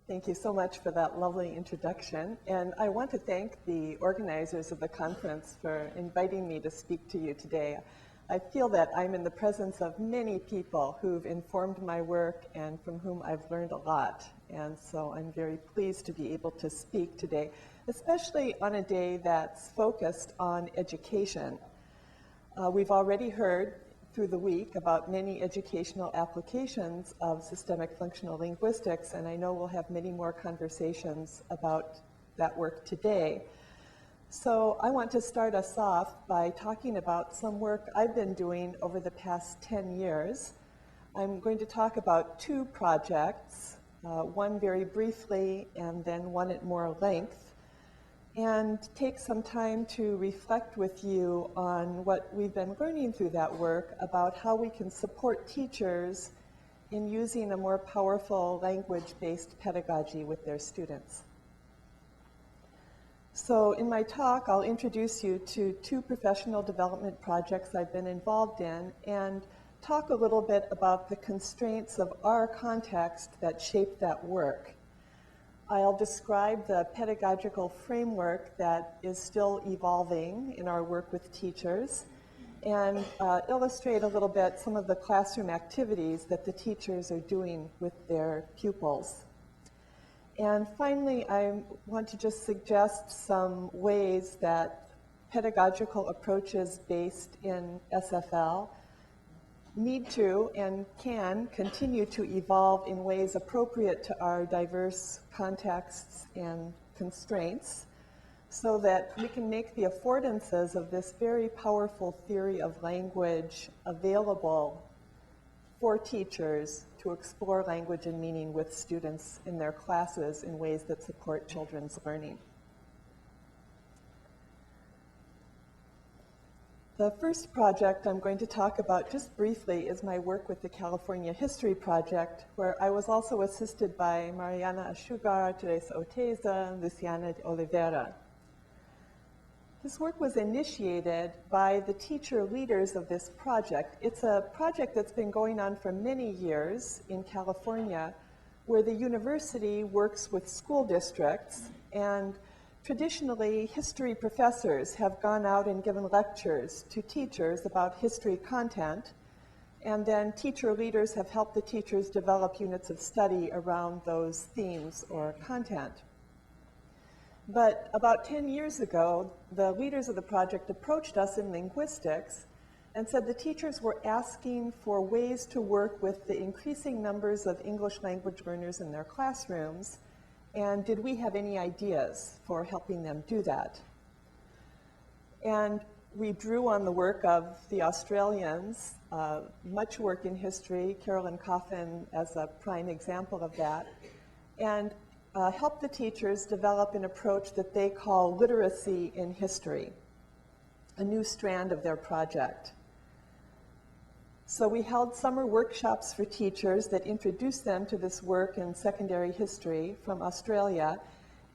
Thank you so much for that lovely introduction. And I want to thank the organizers of the conference for inviting me to speak to you today. I feel that I'm in the presence of many people who've informed my work and from whom I've learned a lot. And so I'm very pleased to be able to speak today, especially on a day that's focused on education. We've already heard through the week about many educational applications of systemic functional linguistics, and I know we'll have many more conversations about that work today. So I want to start us off by talking about some work I've been doing over the past 10 years. I'm going to talk about two projects, one very briefly and then one at more length, and take some time to reflect with you on what we've been learning through that work about how we can support teachers in using a more powerful language-based pedagogy with their students. So in my talk, I'll introduce you to two professional development projects I've been involved in and talk a little bit about the constraints of our context that shape that work. I'll describe the pedagogical framework that is still evolving in our work with teachers and illustrate a little bit some of the classroom activities that the teachers are doing with their pupils. And finally, I want to just suggest some ways that pedagogical approaches based in SFL need to and can continue to evolve in ways appropriate to our diverse contexts and constraints so that we can make the affordances of this very powerful theory of language available for teachers to explore language and meaning with students in their classes in ways that support children's learning. The first project I'm going to talk about just briefly is my work with the California History Project, where I was also assisted by Mariana Ashugar, Teresa Oteza, and Luciana de Oliveira. This work was initiated by the teacher leaders of this project. It's a project that's been going on for many years in California, where the university works with school districts, and traditionally, history professors have gone out and given lectures to teachers about history content, and then teacher leaders have helped the teachers develop units of study around those themes or content. But about 10 years ago, the leaders of the project approached us in linguistics and said the teachers were asking for ways to work with the increasing numbers of English language learners in their classrooms, and did we have any ideas for helping them do that? And we drew on the work of the Australians, much work in history, Carolyn Coffin as a prime example of that, and helped the teachers develop an approach that they call literacy in history, a new strand of their project. So we held summer workshops for teachers that introduced them to this work in secondary history from Australia,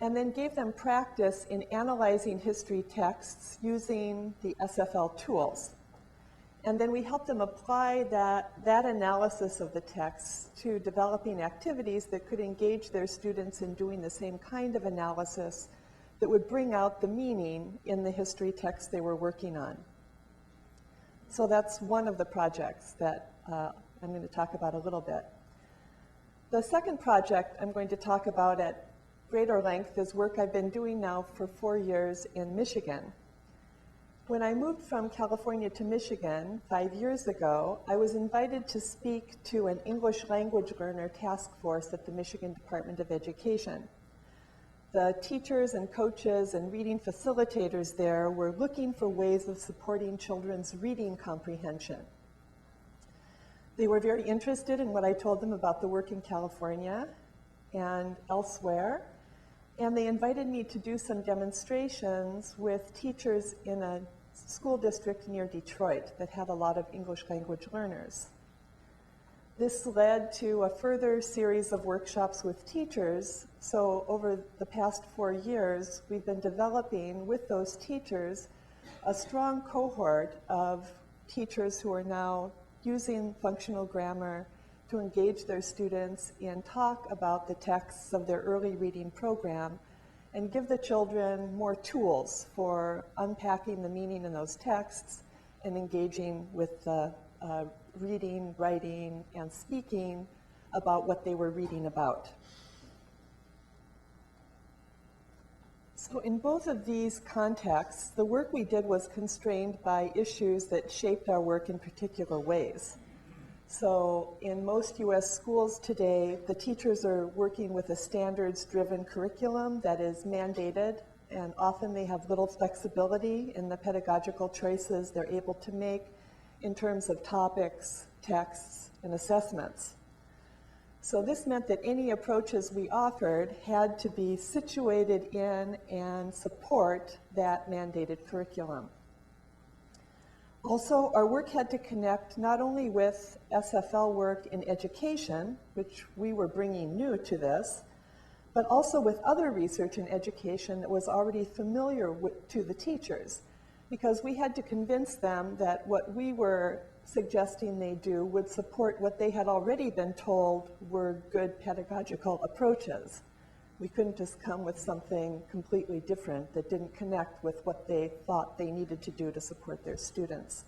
and then gave them practice in analyzing history texts using the SFL tools. And then we helped them apply that analysis of the texts to developing activities that could engage their students in doing the same kind of analysis that would bring out the meaning in the history text they were working on. So that's one of the projects that I'm going to talk about a little bit. The second project I'm going to talk about at greater length is work I've been doing now for 4 years in Michigan. When I moved from California to Michigan 5 years ago, I was invited to speak to an English language learner task force at the Michigan Department of Education. The teachers and coaches and reading facilitators there were looking for ways of supporting children's reading comprehension. They were very interested in what I told them about the work in California and elsewhere, and they invited me to do some demonstrations with teachers in a school district near Detroit that had a lot of English language learners. This led to a further series of workshops with teachers. So over the past 4 years, we've been developing with those teachers a strong cohort of teachers who are now using functional grammar to engage their students in talk about the texts of their early reading program and give the children more tools for unpacking the meaning in those texts and engaging with the reading, writing, and speaking about what they were reading about. So in both of these contexts, the work we did was constrained by issues that shaped our work in particular ways. So in most US schools today, the teachers are working with a standards-driven curriculum that is mandated, and often they have little flexibility in the pedagogical choices they're able to make in terms of topics, texts, and assessments. So this meant that any approaches we offered had to be situated in and support that mandated curriculum. Also, our work had to connect not only with SFL work in education, which we were bringing new to this, but also with other research in education that was already familiar to the teachers, because we had to convince them that what we were suggesting they do would support what they had already been told were good pedagogical approaches. We couldn't just come with something completely different that didn't connect with what they thought they needed to do to support their students.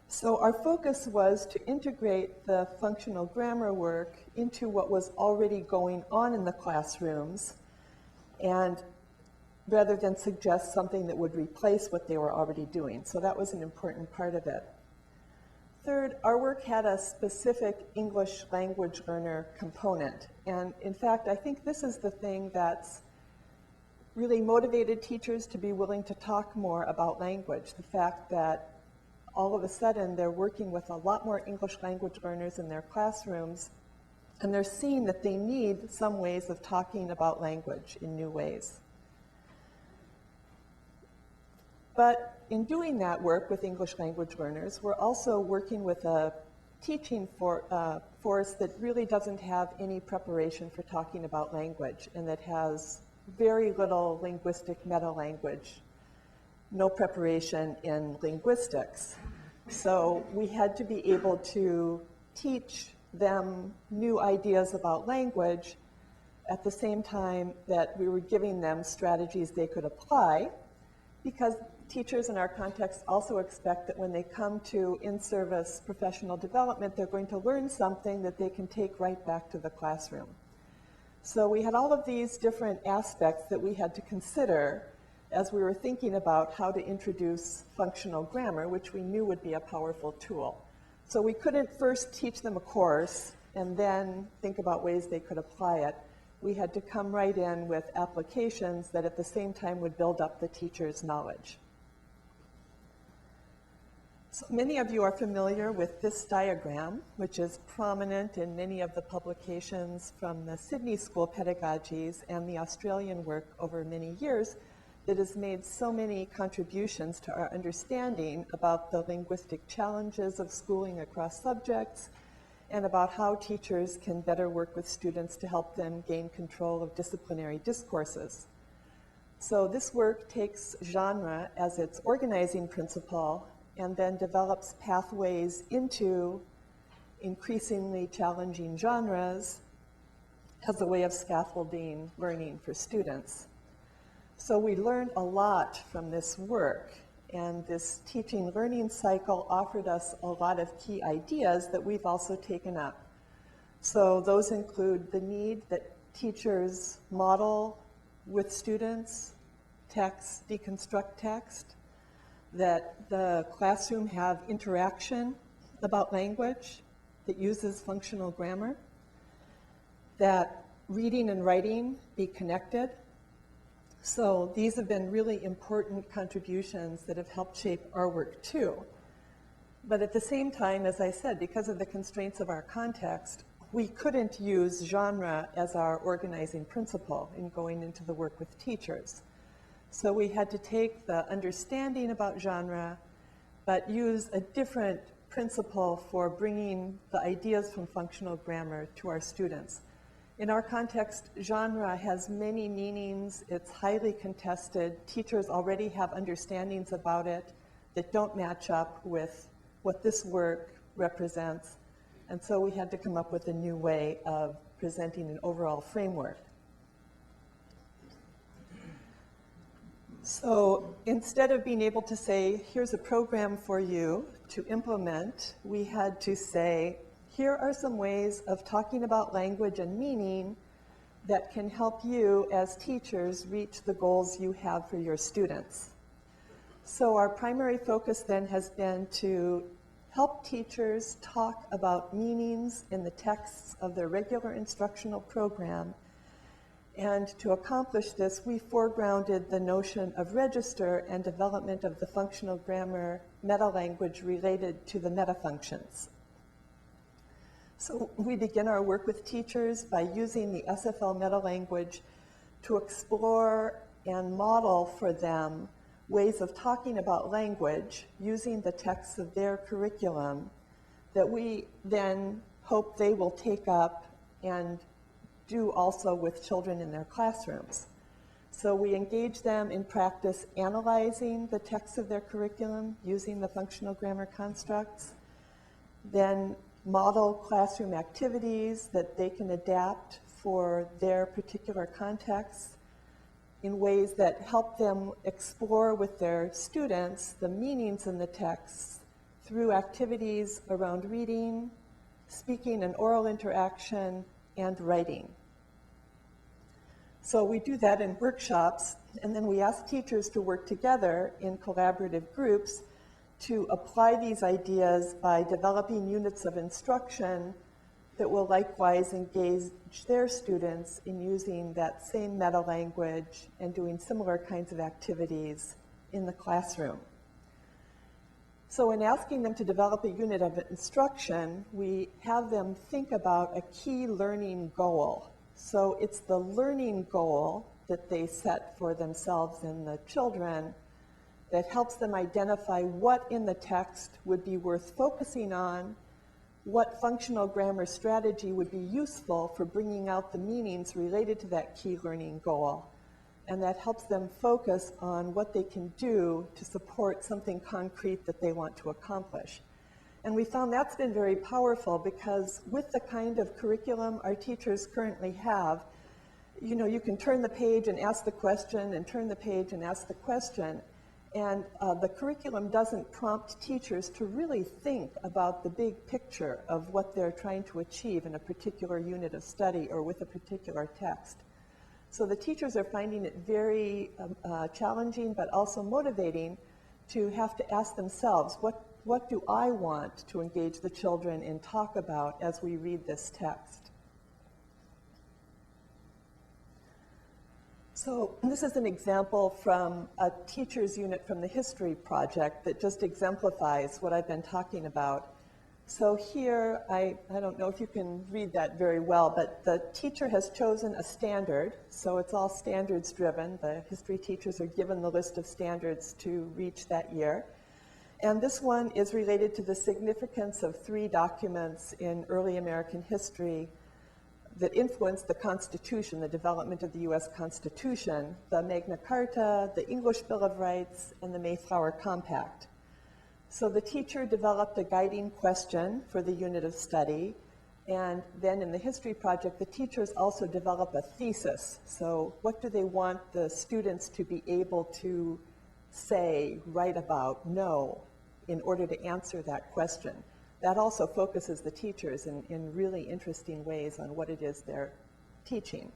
So our focus was to integrate the functional grammar work into what was already going on in the classrooms, and rather than suggest something that would replace what they were already doing. So that was an important part of it. Third, our work had a specific English language learner component. And in fact, I think this is the thing that's really motivated teachers to be willing to talk more about language. The fact that all of a sudden they're working with a lot more English language learners in their classrooms, and they're seeing that they need some ways of talking about language in new ways. But in doing that work with English language learners, we're also working with a teaching force that really doesn't have any preparation for talking about language, and that has very little linguistic meta-language, no preparation in linguistics. So we had to be able to teach them new ideas about language at the same time that we were giving them strategies they could apply, because teachers in our context also expect that when they come to in-service professional development, they're going to learn something that they can take right back to the classroom. So we had all of these different aspects that we had to consider as we were thinking about how to introduce functional grammar, which we knew would be a powerful tool. So we couldn't first teach them a course and then think about ways they could apply it. We had to come right in with applications that at the same time would build up the teacher's knowledge. So many of you are familiar with this diagram, which is prominent in many of the publications from the Sydney School pedagogies and the Australian work over many years that has made so many contributions to our understanding about the linguistic challenges of schooling across subjects and about how teachers can better work with students to help them gain control of disciplinary discourses. So this work takes genre as its organizing principle and then develops pathways into increasingly challenging genres as a way of scaffolding learning for students. So we learned a lot from this work, and this teaching learning cycle offered us a lot of key ideas that we've also taken up. So those include the need that teachers model with students, text, deconstruct text, that the classroom have interaction about language that uses functional grammar, that reading and writing be connected. So these have been really important contributions that have helped shape our work too. But at the same time, as I said, because of the constraints of our context, we couldn't use genre as our organizing principle in going into the work with teachers. So we had to take the understanding about genre, but use a different principle for bringing the ideas from functional grammar to our students. In our context, genre has many meanings. It's highly contested. Teachers already have understandings about it that don't match up with what this work represents. And so we had to come up with a new way of presenting an overall framework. So instead of being able to say, here's a program for you to implement, we had to say, here are some ways of talking about language and meaning that can help you as teachers reach the goals you have for your students. So our primary focus then has been to help teachers talk about meanings in the texts of their regular instructional program. And to accomplish this, we foregrounded the notion of register and development of the functional grammar meta-language related to the meta-functions. So we begin our work with teachers by using the SFL meta-language to explore and model for them ways of talking about language using the texts of their curriculum that we then hope they will take up and do also with children in their classrooms. So we engage them in practice analyzing the text of their curriculum using the functional grammar constructs, then model classroom activities that they can adapt for their particular contexts in ways that help them explore with their students the meanings in the texts through activities around reading, speaking and oral interaction, and writing. So we do that in workshops, and then we ask teachers to work together in collaborative groups to apply these ideas by developing units of instruction that will likewise engage their students in using that same meta-language and doing similar kinds of activities in the classroom. So in asking them to develop a unit of instruction, we have them think about a key learning goal. So it's the learning goal that they set for themselves and the children that helps them identify what in the text would be worth focusing on, what functional grammar strategy would be useful for bringing out the meanings related to that key learning goal. And that helps them focus on what they can do to support something concrete that they want to accomplish. And we found that's been very powerful because with the kind of curriculum our teachers currently have, you know, you can turn the page and ask the question and turn the page and ask the question. And the curriculum doesn't prompt teachers to really think about the big picture of what they're trying to achieve in a particular unit of study or with a particular text. So the teachers are finding it very challenging but also motivating to have to ask themselves, what do I want to engage the children and talk about as we read this text? So this is an example from a teacher's unit from the history project that just exemplifies what I've been talking about. So here, I don't know if you can read that very well, but the teacher has chosen a standard, so it's all standards driven. The history teachers are given the list of standards to reach that year. And this one is related to the significance of 3 documents in early American history that influenced the Constitution, the development of the US Constitution, the Magna Carta, the English Bill of Rights, and the Mayflower Compact. So the teacher developed a guiding question for the unit of study, and then in the history project, the teachers also develop a thesis. So what do they want the students to be able to say, write about, know, in order to answer that question? That also focuses the teachers in really interesting ways on what it is they're teaching.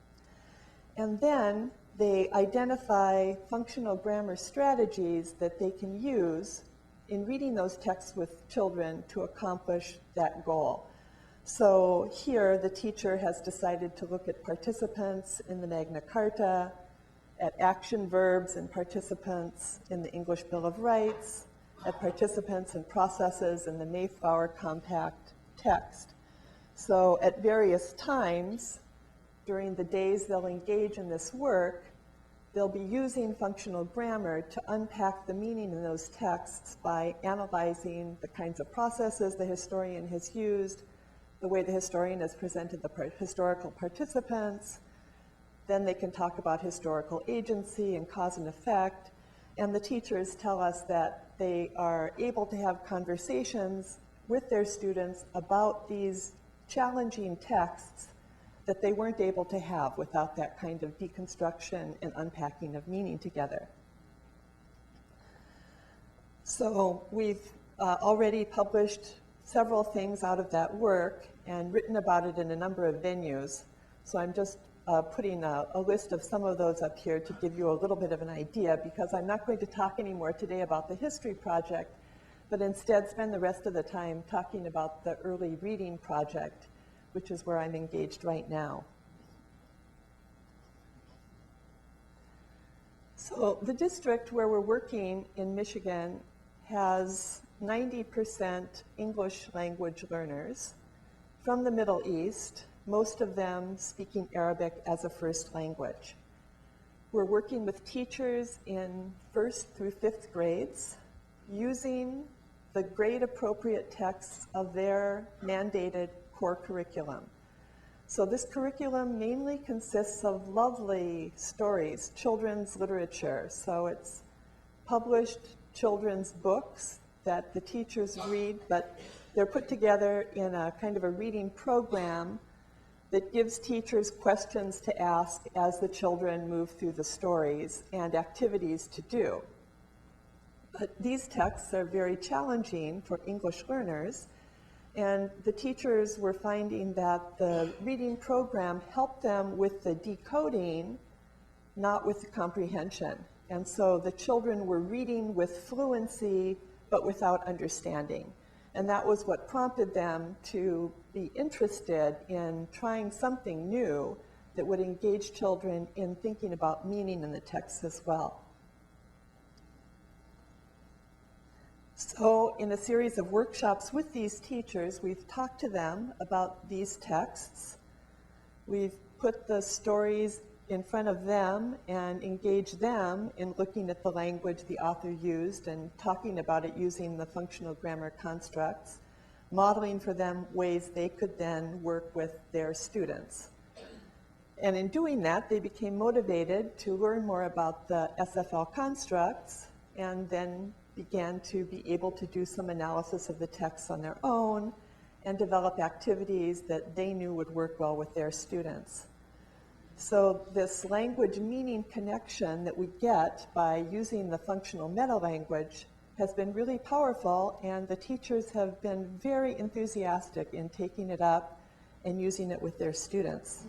And then they identify functional grammar strategies that they can use in reading those texts with children to accomplish that goal. So here the teacher has decided to look at participants in the Magna Carta, at action verbs and participants in the English Bill of Rights, at participants and processes in the Mayflower Compact text. So at various times during the days they'll engage in this work, they'll be using functional grammar to unpack the meaning in those texts by analyzing the kinds of processes the historian has used, the way the historian has presented the historical participants. Then they can talk about historical agency and cause and effect. And the teachers tell us that they are able to have conversations with their students about these challenging texts that they weren't able to have without that kind of deconstruction and unpacking of meaning together. So we've already published several things out of that work and written about it in a number of venues. So I'm just putting a list of some of those up here to give you a little bit of an idea, because I'm not going to talk anymore today about the history project, but instead spend the rest of the time talking about the early reading project, which is where I'm engaged right now. So the district where we're working in Michigan has 90% English language learners from the Middle East, most of them speaking Arabic as a first language. We're working with teachers in 1st through 5th grades using the grade appropriate texts of their mandated core curriculum. So this curriculum mainly consists of lovely stories, children's literature. So it's published children's books that the teachers read, but they're put together in a kind of a reading program that gives teachers questions to ask as the children move through the stories and activities to do. But these texts are very challenging for English learners, and the teachers were finding that the reading program helped them with the decoding, not with the comprehension. And so the children were reading with fluency, but without understanding. And that was what prompted them to be interested in trying something new that would engage children in thinking about meaning in the text as well. So in a series of workshops with these teachers, we've talked to them about these texts. We've put the stories in front of them and engaged them in looking at the language the author used and talking about it using the functional grammar constructs, modeling for them ways they could then work with their students. And in doing that, they became motivated to learn more about the SFL constructs and then began to be able to do some analysis of the text on their own and develop activities that they knew would work well with their students. So this language meaning connection that we get by using the functional meta-language has been really powerful, and the teachers have been very enthusiastic in taking it up and using it with their students.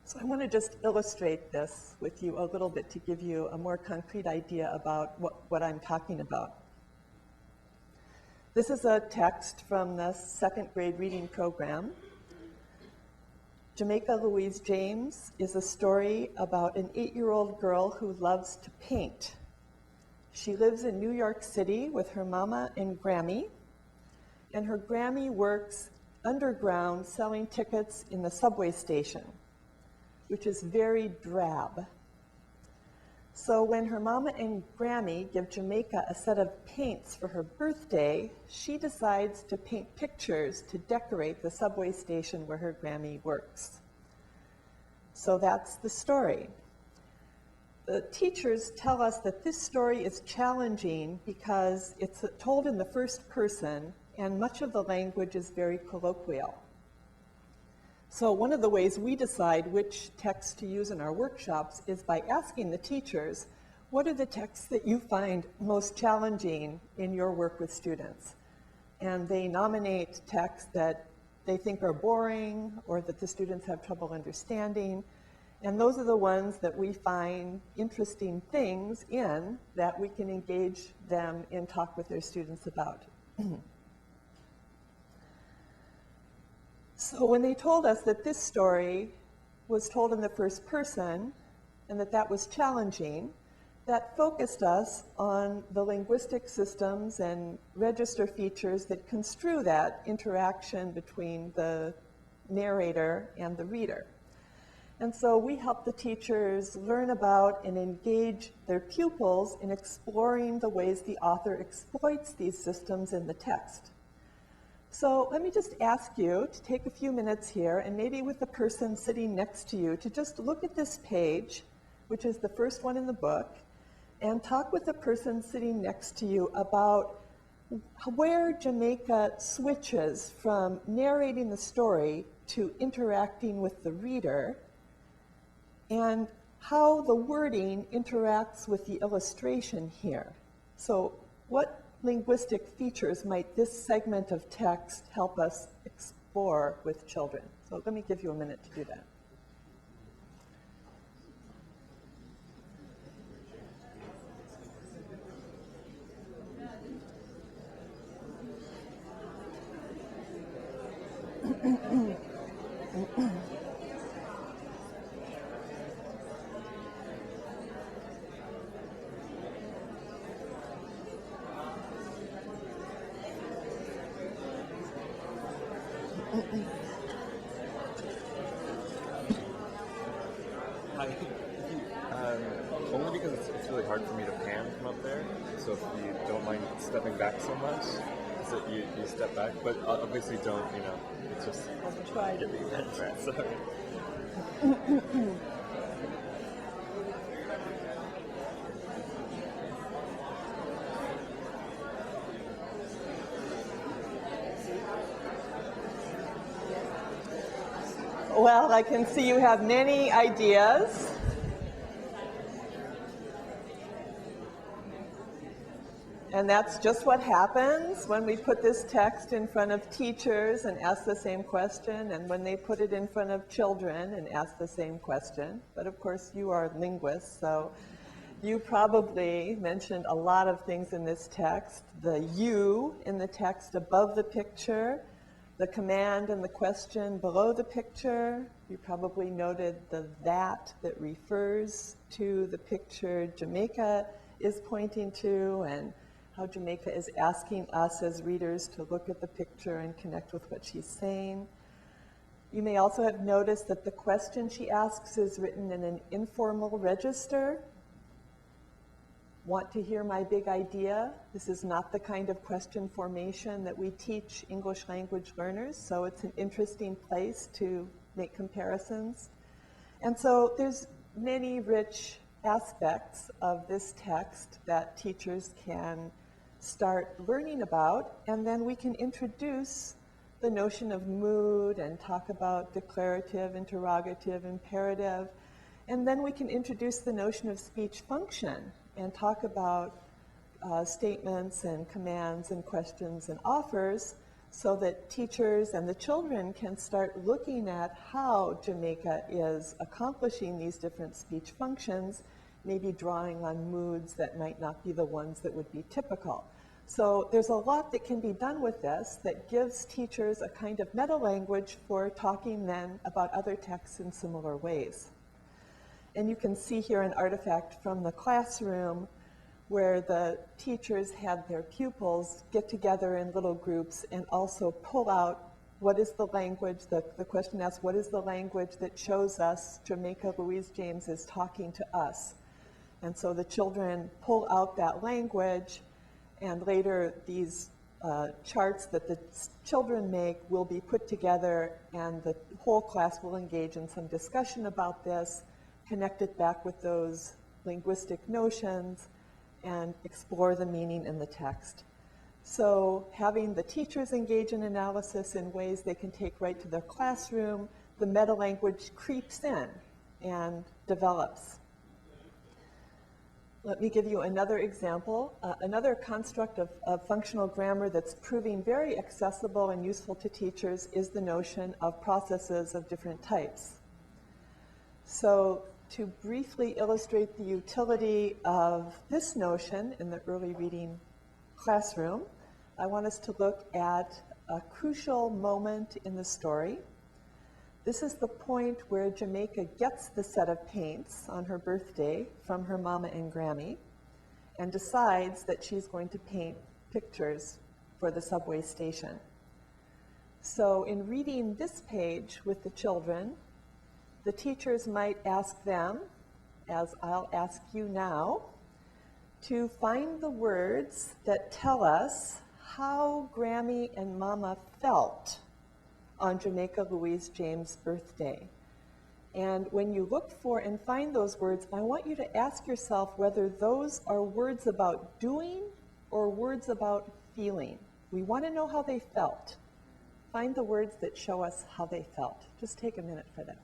So I want to just illustrate this with you a little bit to give you a more concrete idea about what I'm talking about. This is a text from the 2nd grade reading program. Jamaica, Louise James is a story about an 8-year-old girl who loves to paint. She lives in New York City with her mama and Grammy, and her Grammy works underground selling tickets in the subway station, which is very drab. So when her mama and Grammy give Jamaica a set of paints for her birthday, she decides to paint pictures to decorate the subway station where her Grammy works. So that's the story. The teachers tell us that this story is challenging because it's told in the first person and much of the language is very colloquial. So one of the ways we decide which text to use in our workshops is by asking the teachers, what are the texts that you find most challenging in your work with students? And they nominate texts that they think are boring or that the students have trouble understanding. And those are the ones that we find interesting things in that we can engage them in talk with their students about. So when they told us that this story was told in the first person and that was challenging, that focused us on the linguistic systems and register features that construe that interaction between the narrator and the reader. And so we help the teachers learn about and engage their pupils in exploring the ways the author exploits these systems in the text. So let me just ask you to take a few minutes here, and maybe with the person sitting next to you, to just look at this page, which is the first one in the book, and talk with the person sitting next to you about where Jamaica switches from narrating the story to interacting with the reader, and how the wording interacts with the illustration here. So what linguistic features might this segment of text help us explore with children? So let me give you a minute to do that. Hi. Only because it's really hard for me to pan from up there, so if you don't mind stepping back so much, so you step back, but obviously don't, it's just I'll try to get me that. Sorry. Well, I can see you have many ideas. And that's just what happens when we put this text in front of teachers and ask the same question, and when they put it in front of children and ask the same question. But of course, you are linguists, so you probably mentioned a lot of things in this text. The you in the text above the picture, the command and the question below the picture. You probably noted the that refers to the picture Jamaica is pointing to, and how Jamaica is asking us as readers to look at the picture and connect with what she's saying. You may also have noticed that the question she asks is written in an informal register. Want to hear my big idea? This is not the kind of question formation that we teach English language learners, so it's an interesting place to make comparisons. And so there's many rich aspects of this text that teachers can start learning about, and then we can introduce the notion of mood and talk about declarative, interrogative, imperative, and then we can introduce the notion of speech function and talk about statements and commands and questions and offers, so that teachers and the children can start looking at how Jamaica is accomplishing these different speech functions, maybe drawing on moods that might not be the ones that would be typical. So there's a lot that can be done with this that gives teachers a kind of meta-language for talking then about other texts in similar ways. And you can see here an artifact from the classroom where the teachers had their pupils get together in little groups and also pull out what is the language, the question asks, what is the language that shows us Jamaica Louise James is talking to us? And so the children pull out that language, and later these charts that the children make will be put together, and the whole class will engage in some discussion about this, connect it back with those linguistic notions, and explore the meaning in the text. So having the teachers engage in analysis in ways they can take right to their classroom, the meta-language creeps in and develops. Let me give you another example. Another construct of functional grammar that's proving very accessible and useful to teachers is the notion of processes of different types. So to briefly illustrate the utility of this notion in the early reading classroom, I want us to look at a crucial moment in the story. This is the point where Jamaica gets the set of paints on her birthday from her mama and Grammy and decides that she's going to paint pictures for the subway station. So in reading this page with the children, the teachers might ask them, as I'll ask you now, to find the words that tell us how Grammy and Mama felt on Jamaica Louise James' birthday. And when you look for and find those words, I want you to ask yourself whether those are words about doing or words about feeling. We want to know how they felt. Find the words that show us how they felt. Just take a minute for that.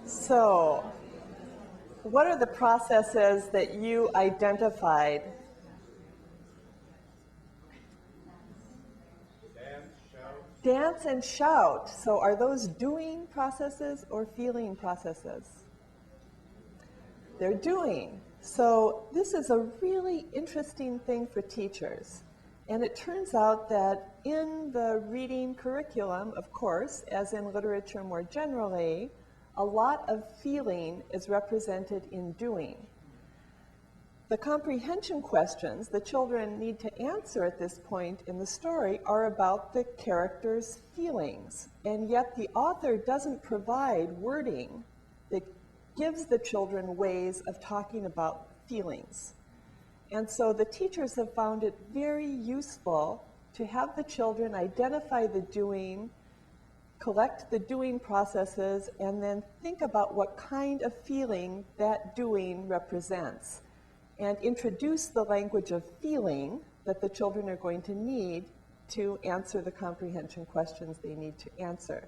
So, what are the processes that you identified? Dance and shout. So are those doing processes or feeling processes? They're doing. So this is a really interesting thing for teachers. And it turns out that in the reading curriculum, of course, as in literature more generally, a lot of feeling is represented in doing. The comprehension questions the children need to answer at this point in the story are about the characters' feelings. And yet the author doesn't provide wording that gives the children ways of talking about feelings. And so the teachers have found it very useful to have the children identify the doing, collect the doing processes, and then think about what kind of feeling that doing represents, and introduce the language of feeling that the children are going to need to answer the comprehension questions they need to answer.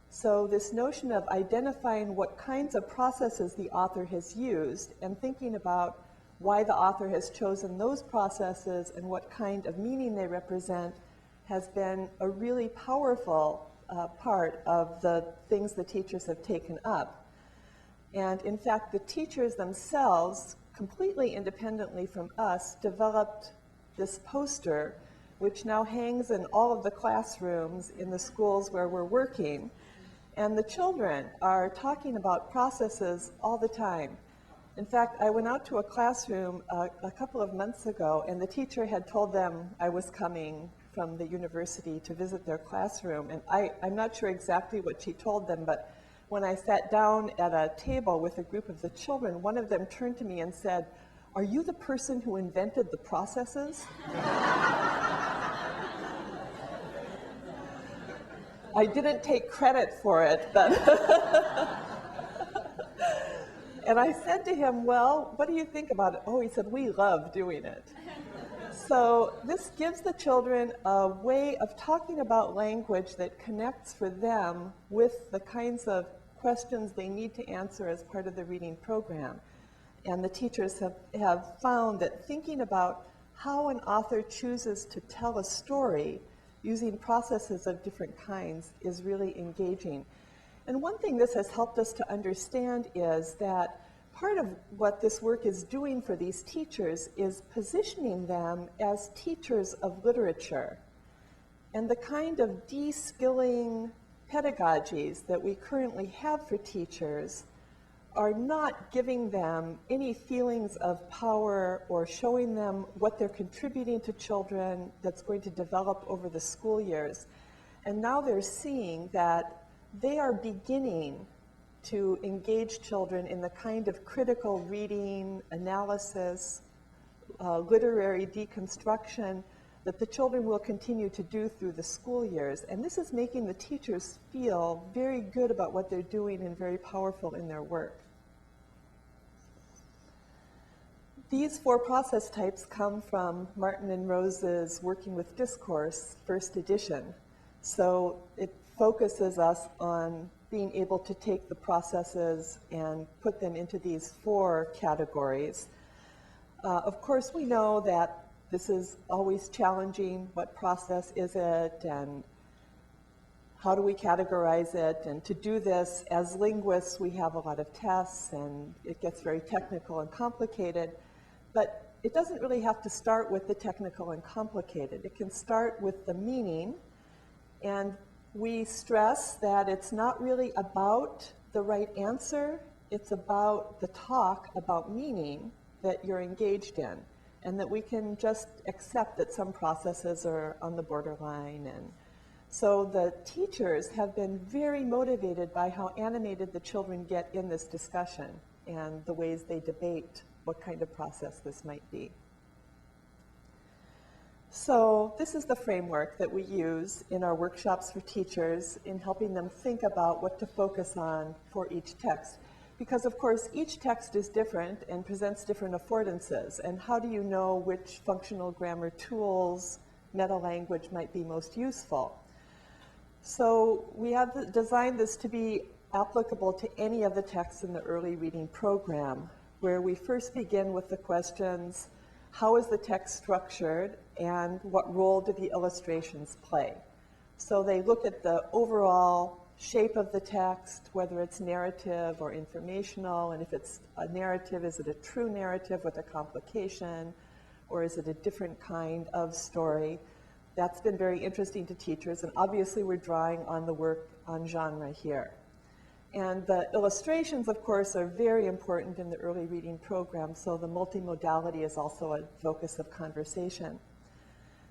So this notion of identifying what kinds of processes the author has used and thinking about why the author has chosen those processes and what kind of meaning they represent has been a really powerful part of the things the teachers have taken up. And in fact, the teachers themselves, completely independently from us, developed this poster, which now hangs in all of the classrooms in the schools where we're working. And the children are talking about processes all the time. In fact, I went out to a classroom a couple of months ago, and the teacher had told them I was coming from the university to visit their classroom. And I'm not sure exactly what she told them, but when I sat down at a table with a group of the children, one of them turned to me and said, "Are you the person who invented the processes?" I didn't take credit for it, but and I said to him, "Well, what do you think about it?" Oh, he said, "We love doing it." So this gives the children a way of talking about language that connects for them with the kinds of questions they need to answer as part of the reading program. And the teachers have found that thinking about how an author chooses to tell a story using processes of different kinds is really engaging. And one thing this has helped us to understand is that part of what this work is doing for these teachers is positioning them as teachers of literature. And the kind of de-skilling pedagogies that we currently have for teachers are not giving them any feelings of power or showing them what they're contributing to children that's going to develop over the school years. And now they're seeing that they are beginning to engage children in the kind of critical reading, analysis, literary deconstruction that the children will continue to do through the school years. And this is making the teachers feel very good about what they're doing and very powerful in their work. These 4 process types come from Martin and Rose's Working with Discourse, first edition. So it focuses us on being able to take the processes and put them into these 4 categories. Of course, we know that this is always challenging. What process is it, and how do we categorize it? And to do this, as linguists, we have a lot of tests, and it gets very technical and complicated. But it doesn't really have to start with the technical and complicated. It can start with the meaning, and We stress that it's not really about the right answer, it's about the talk about meaning that you're engaged in, and that we can just accept that some processes are on the borderline. And so the teachers have been very motivated by how animated the children get in this discussion and the ways they debate what kind of process this might be. So this is the framework that we use in our workshops for teachers in helping them think about what to focus on for each text. Because of course each text is different and presents different affordances, and how do you know which functional grammar tools, meta-language might be most useful? So we have designed this to be applicable to any of the texts in the early reading program, where we first begin with the questions, how is the text structured and what role do the illustrations play? So they look at the overall shape of the text, whether it's narrative or informational, and if it's a narrative, is it a true narrative with a complication, or is it a different kind of story? That's been very interesting to teachers, and obviously we're drawing on the work on genre here. And the illustrations, of course, are very important in the early reading program, so the multimodality is also a focus of conversation.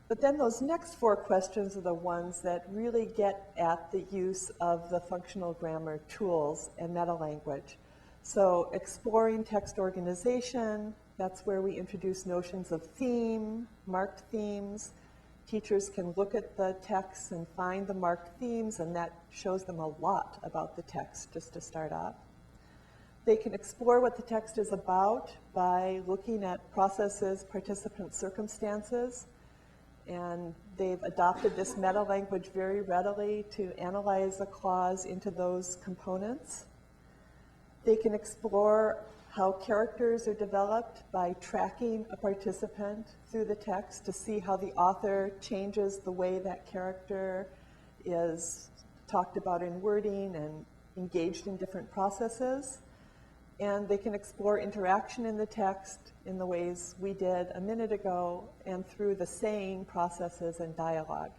But then those next four questions are the ones that really get at the use of the functional grammar tools and meta-language. So exploring text organization, that's where we introduce notions of theme, marked themes. Teachers can look at the text and find the marked themes, and that shows them a lot about the text, just to start off. They can explore what the text is about by looking at processes, participants, circumstances, and they've adopted this meta-language very readily to analyze a clause into those components. They can explore how characters are developed by tracking a participant through the text to see how the author changes the way that character is talked about in wording and engaged in different processes. And they can explore interaction in the text in the ways we did a minute ago and through the saying processes and dialogue.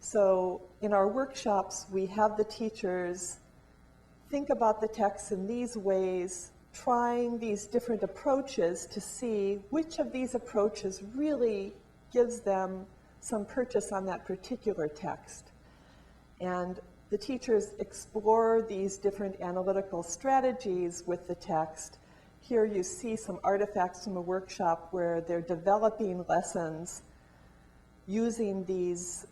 So in our workshops, we have the teachers think about the text in these ways, trying these different approaches to see which of these approaches really gives them some purchase on that particular text. And the teachers explore these different analytical strategies with the text. Here you see some artifacts from a workshop where they're developing lessons using these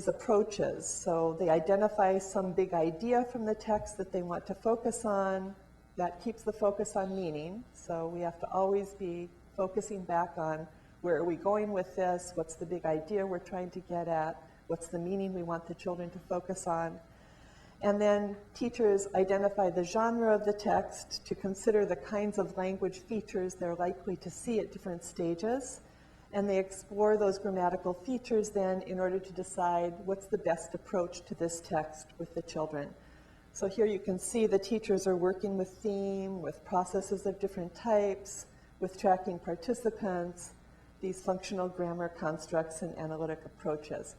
approaches. So they identify some big idea from the text that they want to focus on. That keeps the focus on meaning. So we have to always be focusing back on where are we going with this, what's the big idea we're trying to get at, what's the meaning we want the children to focus on. And then teachers identify the genre of the text to consider the kinds of language features they're likely to see at different stages. And they explore those grammatical features then in order to decide what's the best approach to this text with the children. So here you can see the teachers are working with theme, with processes of different types, with tracking participants, these functional grammar constructs and analytic approaches.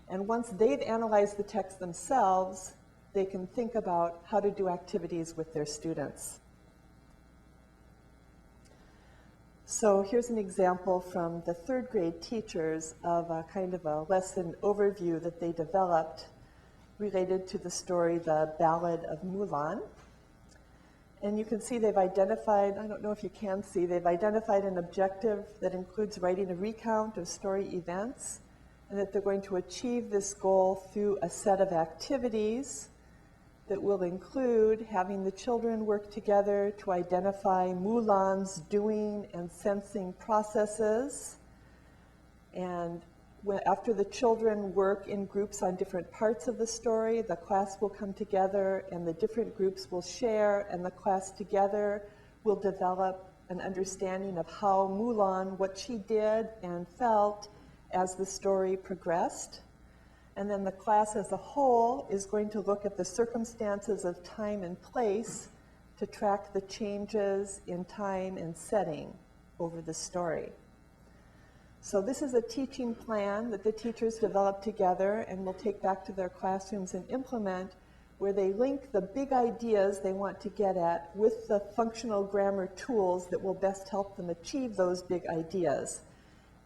And once they've analyzed the text themselves, they can think about how to do activities with their students. So here's an example from the third grade teachers of a kind of a lesson overview that they developed related to the story, The Ballad of Mulan. And you can see they've identified, I don't know if you can see, they've identified an objective that includes writing a recount of story events, and that they're going to achieve this goal through a set of activities that will include having the children work together to identify Mulan's doing and sensing processes. And after the children work in groups on different parts of the story, the class will come together and the different groups will share, and the class together will develop an understanding of how Mulan, what she did and felt as the story progressed. And then the class as a whole is going to look at the circumstances of time and place to track the changes in time and setting over the story. So this is a teaching plan that the teachers develop together and will take back to their classrooms and implement, where they link the big ideas they want to get at with the functional grammar tools that will best help them achieve those big ideas,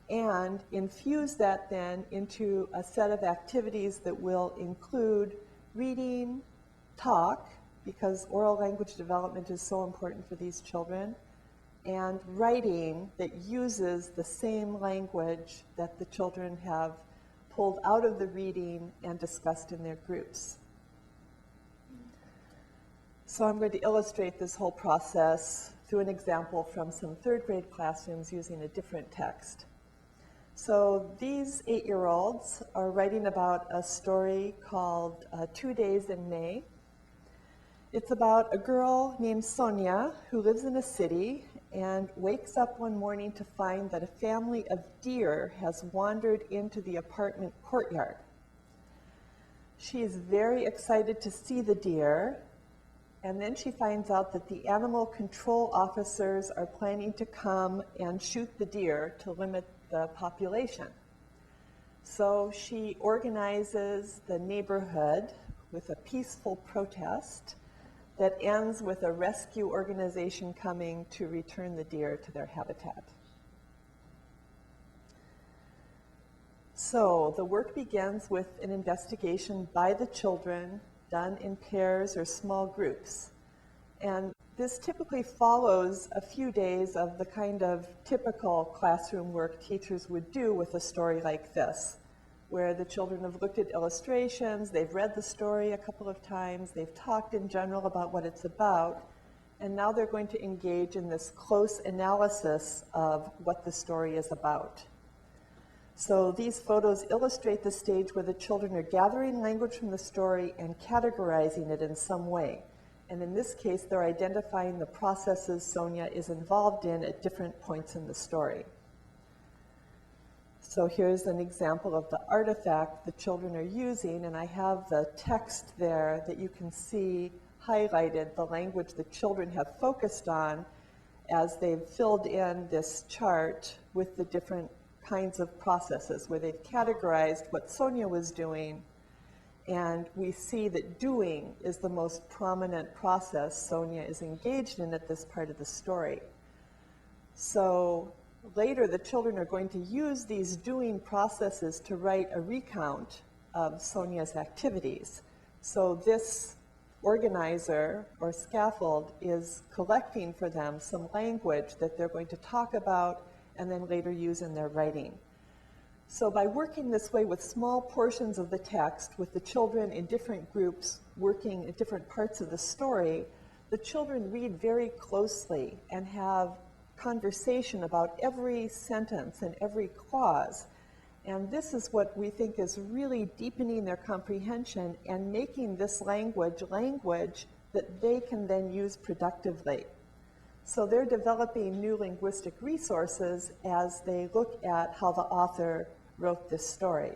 and infuse that then into a set of activities that will include reading, talk, because oral language development is so important for these children, and writing that uses the same language that the children have pulled out of the reading and discussed in their groups. So I'm going to illustrate this whole process through an example from some third grade classrooms using a different text. So these 8-year-olds are writing about a story called 2 Days in May. It's about a girl named Sonia who lives in a city and wakes up one morning to find that a family of deer has wandered into the apartment courtyard. She is very excited to see the deer, and then she finds out that the animal control officers are planning to come and shoot the deer to limit the population. So she organizes the neighborhood with a peaceful protest that ends with a rescue organization coming to return the deer to their habitat. So the work begins with an investigation by the children done in pairs or small groups. And this typically follows a few days of the kind of typical classroom work teachers would do with a story like this, where the children have looked at illustrations, they've read the story a couple of times, they've talked in general about what it's about, and now they're going to engage in this close analysis of what the story is about. So these photos illustrate the stage where the children are gathering language from the story and categorizing it in some way. And in this case, they're identifying the processes Sonia is involved in at different points in the story. So here's an example of the artifact the children are using, and I have the text there that you can see highlighted, the language the children have focused on as they've filled in this chart with the different kinds of processes, where they've categorized what Sonia was doing, and we see that doing is the most prominent process Sonia is engaged in at this part of the story. So later, the children are going to use these doing processes to write a recount of Sonia's activities. So this organizer or scaffold is collecting for them some language that they're going to talk about and then later use in their writing. So by working this way with small portions of the text, with the children in different groups working at different parts of the story, the children read very closely and have conversation about every sentence and every clause. And this is what we think is really deepening their comprehension and making this language that they can then use productively. So they're developing new linguistic resources as they look at how the author wrote this story.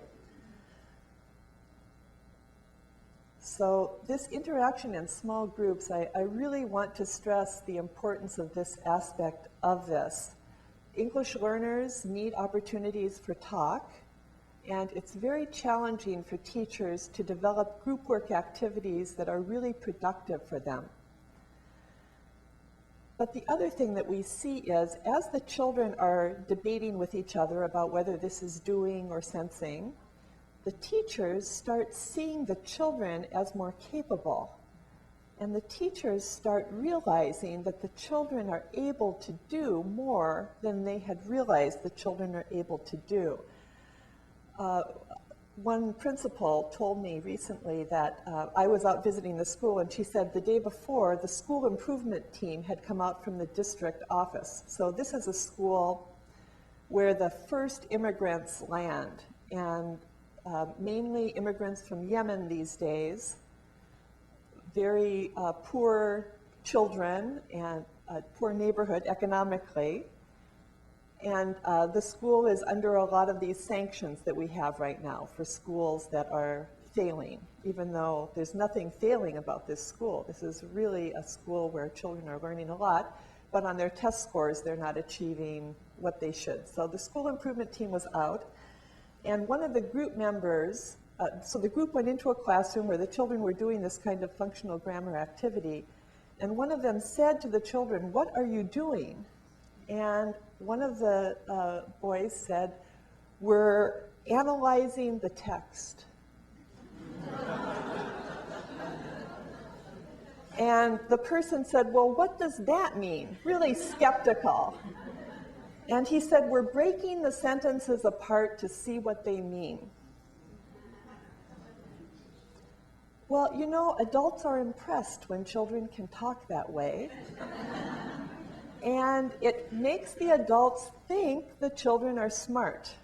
So this interaction in small groups, I really want to stress the importance of this aspect of this. English learners need opportunities for talk, and it's very challenging for teachers to develop group work activities that are really productive for them. But the other thing that we see is, as the children are debating with each other about whether this is doing or sensing, the teachers start seeing the children as more capable. And the teachers start realizing that the children are able to do more than they had realized the children are able to do. One principal told me recently that I was out visiting the school, and she said the day before, the school improvement team had come out from the district office. So this is a school where the first immigrants land, and mainly immigrants from Yemen these days, very poor children and a poor neighborhood economically. And the school is under a lot of these sanctions that we have right now for schools that are failing, even though there's nothing failing about this school. This is really a school where children are learning a lot. but on their test scores, they're not achieving what they should. So the school improvement team was out, and one of the group members, so the group went into a classroom where the children were doing this kind of functional grammar activity, and one of them said to the children, "What are you doing?" And one of the boys said, "We're analyzing the text." And the person said, "Well, what does that mean?" Really skeptical. And he said, "We're breaking the sentences apart to see what they mean." Well, you know, adults are impressed when children can talk that way. And it makes the adults think the children are smart.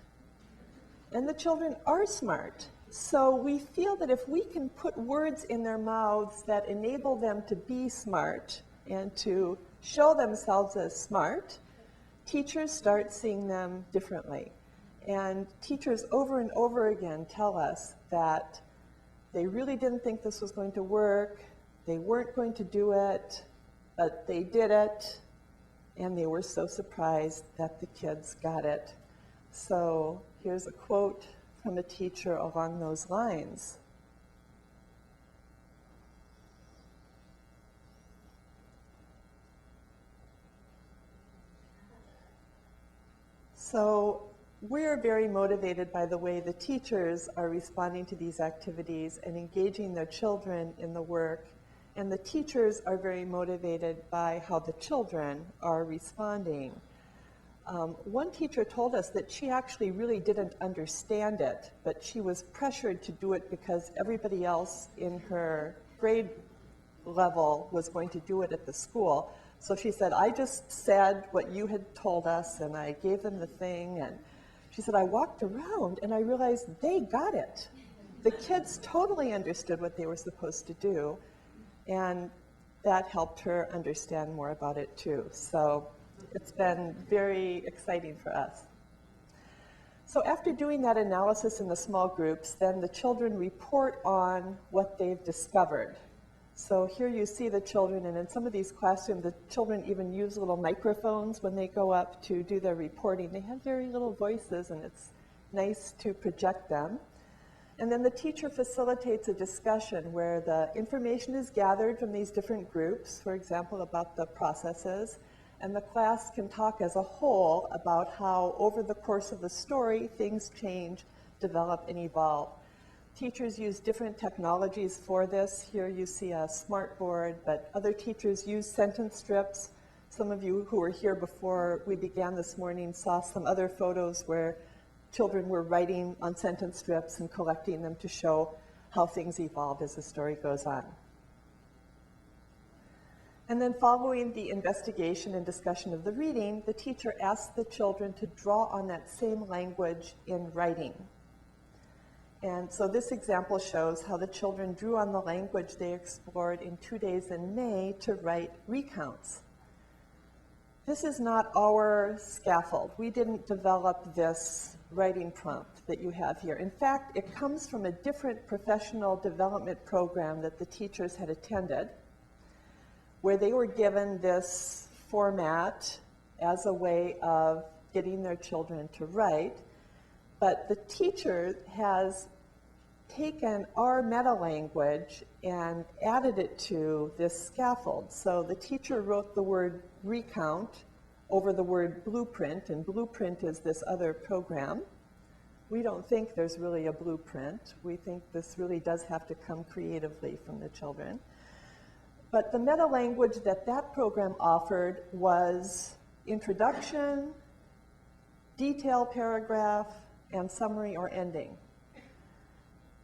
And the children are smart. So we feel that if we can put words in their mouths that enable them to be smart and to show themselves as smart, teachers start seeing them differently. And teachers over and over again tell us that they really didn't think this was going to work, they weren't going to do it, but they did it, and they were so surprised that the kids got it. So here's a quote from a teacher along those lines. So we're very motivated by the way the teachers are responding to these activities and engaging their children in the work, and the teachers are very motivated by how the children are responding. One teacher told us that she actually really didn't understand it, but she was pressured to do it because everybody else in her grade level was going to do it at the school. So she said, "I just said what you had told us, and I gave them the thing." And she said, "I walked around and I realized they got it. The kids totally understood what they were supposed to do, and that helped her understand more about it too." So it's been very exciting for us. So after doing that analysis in the small groups, then the children report on what they've discovered. So here you see the children, and in some of these classrooms, the children even use little microphones when they go up to do their reporting. They have very little voices, and it's nice to project them. And then the teacher facilitates a discussion where the information is gathered from these different groups, for example, about the processes, and the class can talk as a whole about how over the course of the story, things change, develop, and evolve. Teachers use different technologies for this. Here you see a smartboard, but other teachers use sentence strips. Some of you who were here before we began this morning saw some other photos where children were writing on sentence strips and collecting them to show how things evolved as the story goes on. And then following the investigation and discussion of the reading, the teacher asked the children to draw on that same language in writing. And so this example shows how the children drew on the language they explored in 2 days in May to write recounts. This is not our scaffold. We didn't develop this writing prompt that you have here. In fact, it comes from a different professional development program that the teachers had attended, where they were given this format as a way of getting their children to write. But the teacher has taken our meta-language and added it to this scaffold. So the teacher wrote the word recount over the word blueprint, and blueprint is this other program. We don't think there's really a blueprint. We think this really does have to come creatively from the children. But the meta-language that that program offered was introduction, detail paragraph, and summary or ending.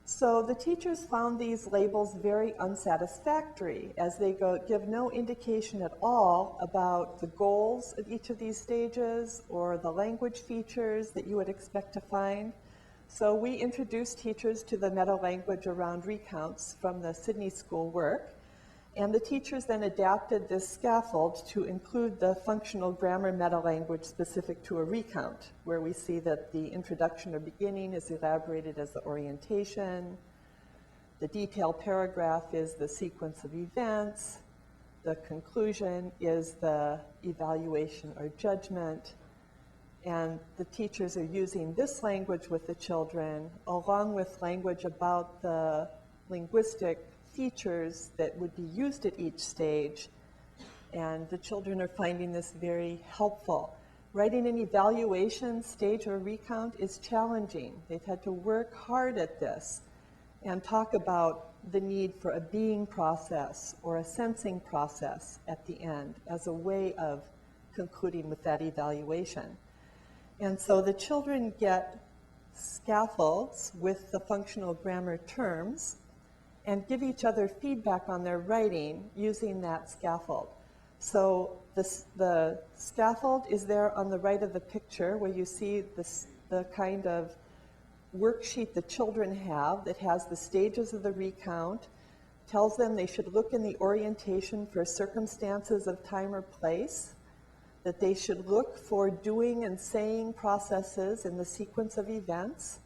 So the teachers found these labels very unsatisfactory, as they give no indication at all about the goals of each of these stages or the language features that you would expect to find. So we introduced teachers to the meta-language around recounts from the Sydney School work. And the teachers then adapted this scaffold to include the functional grammar meta-language specific to a recount, where we see that the introduction or beginning is elaborated as the orientation, the detailed paragraph is the sequence of events, the conclusion is the evaluation or judgment. And the teachers are using this language with the children, along with language about the linguistic features that would be used at each stage. And the children are finding this very helpful. Writing an evaluation stage or recount is challenging. They've had to work hard at this and talk about the need for a being process or a sensing process at the end as a way of concluding with that evaluation. And so the children get scaffolds with the functional grammar terms and give each other feedback on their writing using that scaffold. So the scaffold is there on the right of the picture where you see the kind of worksheet the children have that has the stages of the recount, tells them they should look in the orientation for circumstances of time or place, that they should look for doing and saying processes in the sequence of events,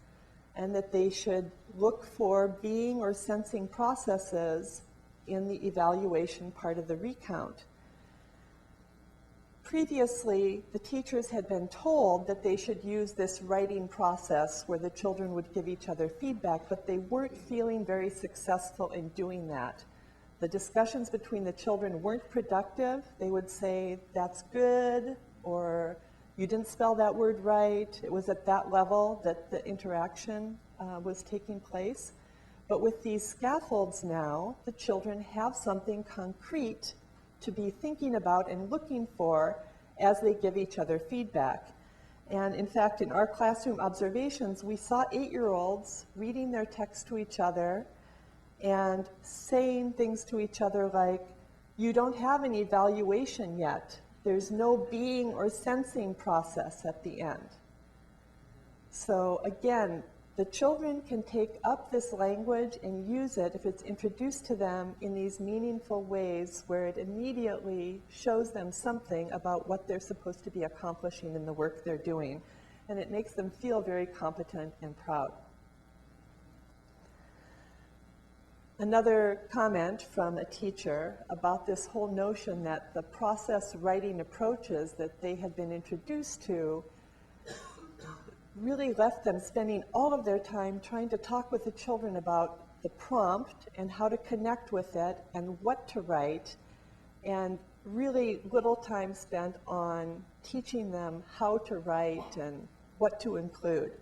and that they should look for being or sensing processes in the evaluation part of the recount. Previously, the teachers had been told that they should use this writing process where the children would give each other feedback, but they weren't feeling very successful in doing that. The discussions between the children weren't productive. They would say, "That's good," or "You didn't spell that word right." It was at that level that the interaction was taking place. But with these scaffolds now, the children have something concrete to be thinking about and looking for as they give each other feedback. And in fact, in our classroom observations, we saw 8-year-olds reading their text to each other and saying things to each other like, "You don't have an evaluation yet. There's no being or sensing process at the end." So again, the children can take up this language and use it if it's introduced to them in these meaningful ways where it immediately shows them something about what they're supposed to be accomplishing in the work they're doing. And it makes them feel very competent and proud. Another comment from a teacher about this whole notion that the process writing approaches that they had been introduced to really left them spending all of their time trying to talk with the children about the prompt and how to connect with it and what to write, and really little time spent on teaching them how to write and what to include.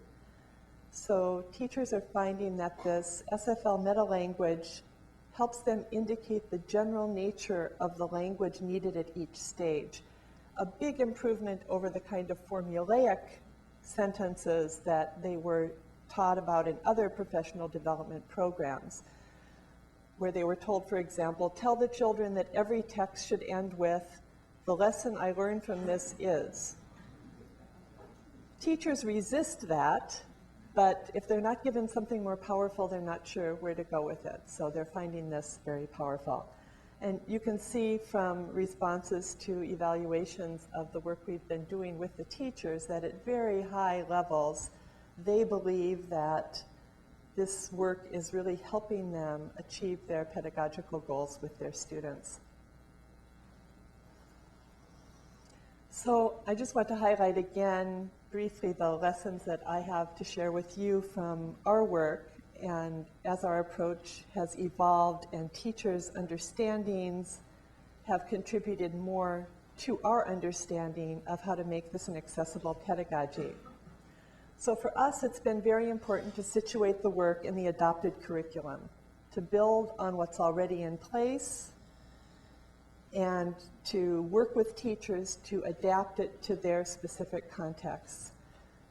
So teachers are finding that this SFL meta-language helps them indicate the general nature of the language needed at each stage. A big improvement over the kind of formulaic sentences that they were taught about in other professional development programs, where they were told, for example, tell the children that every text should end with, "The lesson I learned from this is." Teachers resist that, but if they're not given something more powerful, they're not sure where to go with it. So they're finding this very powerful. And you can see from responses to evaluations of the work we've been doing with the teachers that at very high levels, they believe that this work is really helping them achieve their pedagogical goals with their students. So I just want to highlight again briefly the lessons that I have to share with you from our work, and as our approach has evolved and teachers' understandings have contributed more to our understanding of how to make this an accessible pedagogy. So for us, it's been very important to situate the work in the adopted curriculum, to build on what's already in place, and to work with teachers to adapt it to their specific contexts.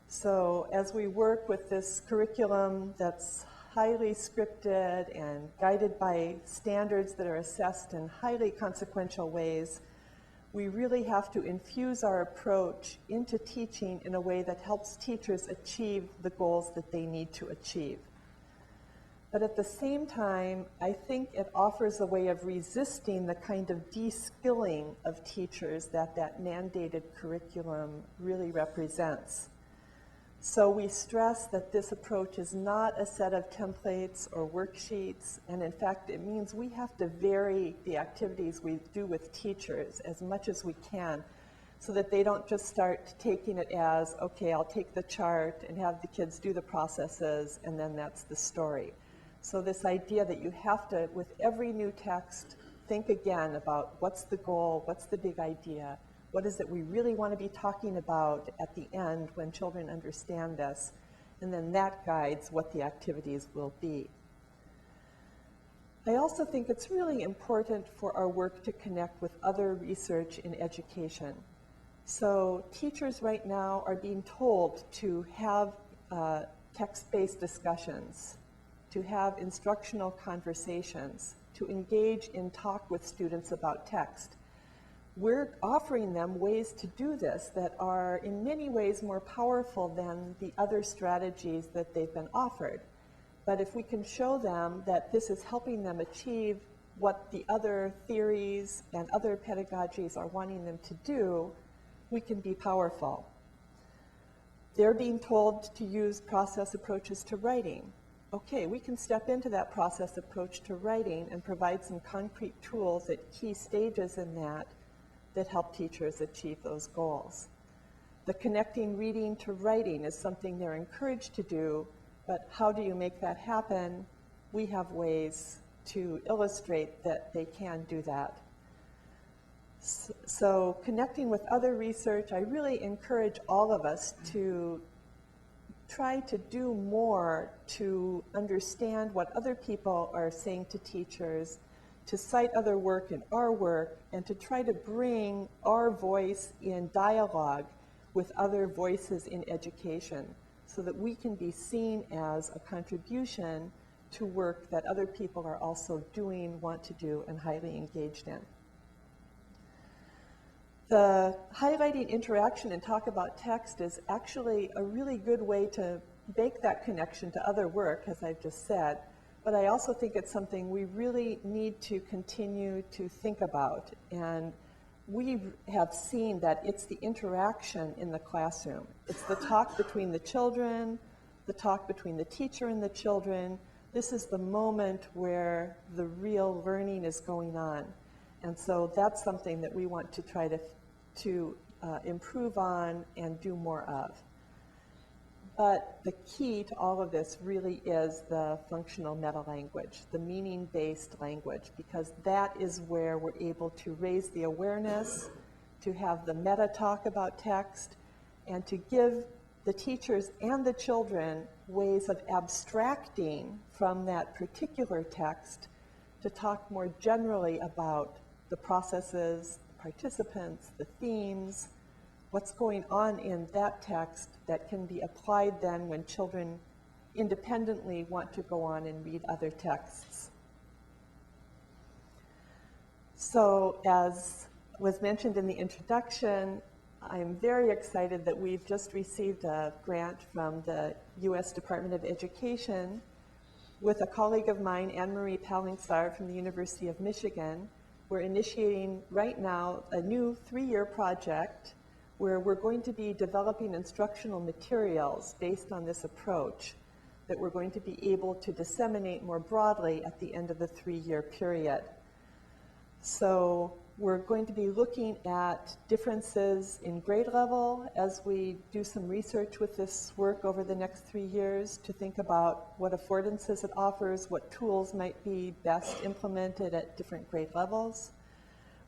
So as we work with this curriculum that's highly scripted and guided by standards that are assessed in highly consequential ways, we really have to infuse our approach into teaching in a way that helps teachers achieve the goals that they need to achieve. But at the same time, I think it offers a way of resisting the kind of de-skilling of teachers that that mandated curriculum really represents. So we stress that this approach is not a set of templates or worksheets, and in fact it means we have to vary the activities we do with teachers as much as we can so that they don't just start taking it as, okay, I'll take the chart and have the kids do the processes and then that's the story. So this idea that you have to, with every new text, think again about what's the goal, what's the big idea, what is it we really want to be talking about at the end when children understand this? And then that guides what the activities will be. I also think it's really important for our work to connect with other research in education. So teachers right now are being told to have text-based discussions, to have instructional conversations, to engage in talk with students about text. We're offering them ways to do this that are in many ways more powerful than the other strategies that they've been offered. But if we can show them that this is helping them achieve what the other theories and other pedagogies are wanting them to do, we can be powerful. They're being told to use process approaches to writing. Okay, we can step into that process approach to writing and provide some concrete tools at key stages in that help teachers achieve those goals. The connecting reading to writing is something they're encouraged to do, but how do you make that happen? We have ways to illustrate that they can do that. So connecting with other research, I really encourage all of us to try to do more to understand what other people are saying to teachers, to cite other work in our work, and to try to bring our voice in dialogue with other voices in education so that we can be seen as a contribution to work that other people are also doing, want to do, and highly engaged in. The highlighting interaction and talk about text is actually a really good way to make that connection to other work, as I've just said. But I also think it's something we really need to continue to think about. And we have seen that it's the interaction in the classroom. It's the talk between the children, the talk between the teacher and the children. This is the moment where the real learning is going on. And so that's something that we want to try to improve on and do more of. But the key to all of this really is the functional meta-language, the meaning-based language, because that is where we're able to raise the awareness, to have the meta-talk about text, and to give the teachers and the children ways of abstracting from that particular text to talk more generally about the processes, the participants, the themes, what's going on in that text that can be applied then when children independently want to go on and read other texts. So as was mentioned in the introduction, I'm very excited that we've just received a grant from the U.S. Department of Education with a colleague of mine, Anne-Marie Palingsar from the University of Michigan. We're initiating right now a new 3-year project where we're going to be developing instructional materials based on this approach that we're going to be able to disseminate more broadly at the end of the 3-year period. So we're going to be looking at differences in grade level as we do some research with this work over the next 3 years to think about what affordances it offers, what tools might be best implemented at different grade levels.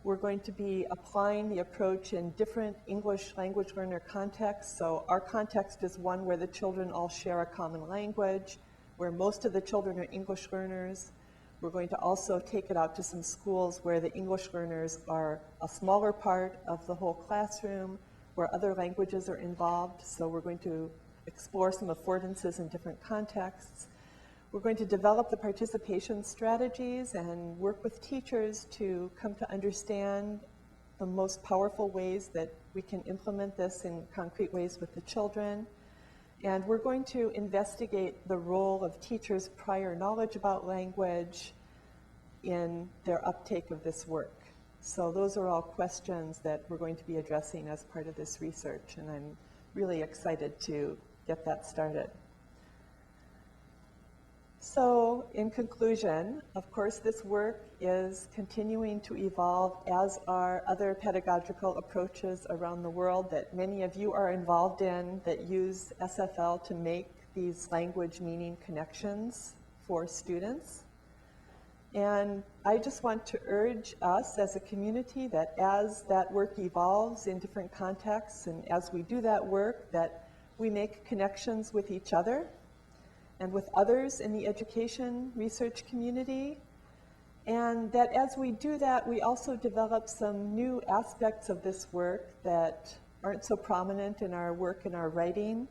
We're going to be applying the approach in different English language learner contexts. So our context is one where the children all share a common language, where most of the children are English learners. We're going to also take it out to some schools where the English learners are a smaller part of the whole classroom, where other languages are involved. So we're going to explore some affordances in different contexts. We're going to develop the participation strategies and work with teachers to come to understand the most powerful ways that we can implement this in concrete ways with the children. And we're going to investigate the role of teachers' prior knowledge about language in their uptake of this work. So those are all questions that we're going to be addressing as part of this research, and I'm really excited to get that started. So, in conclusion, of course, this work is continuing to evolve, as are other pedagogical approaches around the world that many of you are involved in that use SFL to make these language meaning connections for students. And I just want to urge us as a community that as that work evolves in different contexts, and as we do that work, that we make connections with each other and with others in the education research community, and that as we do that, we also develop some new aspects of this work that aren't so prominent in our work and our writing.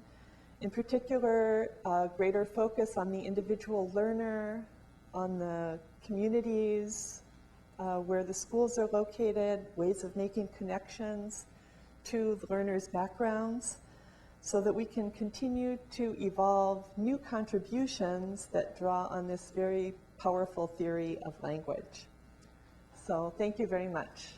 In particular, greater focus on the individual learner, on the communities where the schools are located, ways of making connections to the learners' backgrounds, so that we can continue to evolve new contributions that draw on this very powerful theory of language. So thank you very much.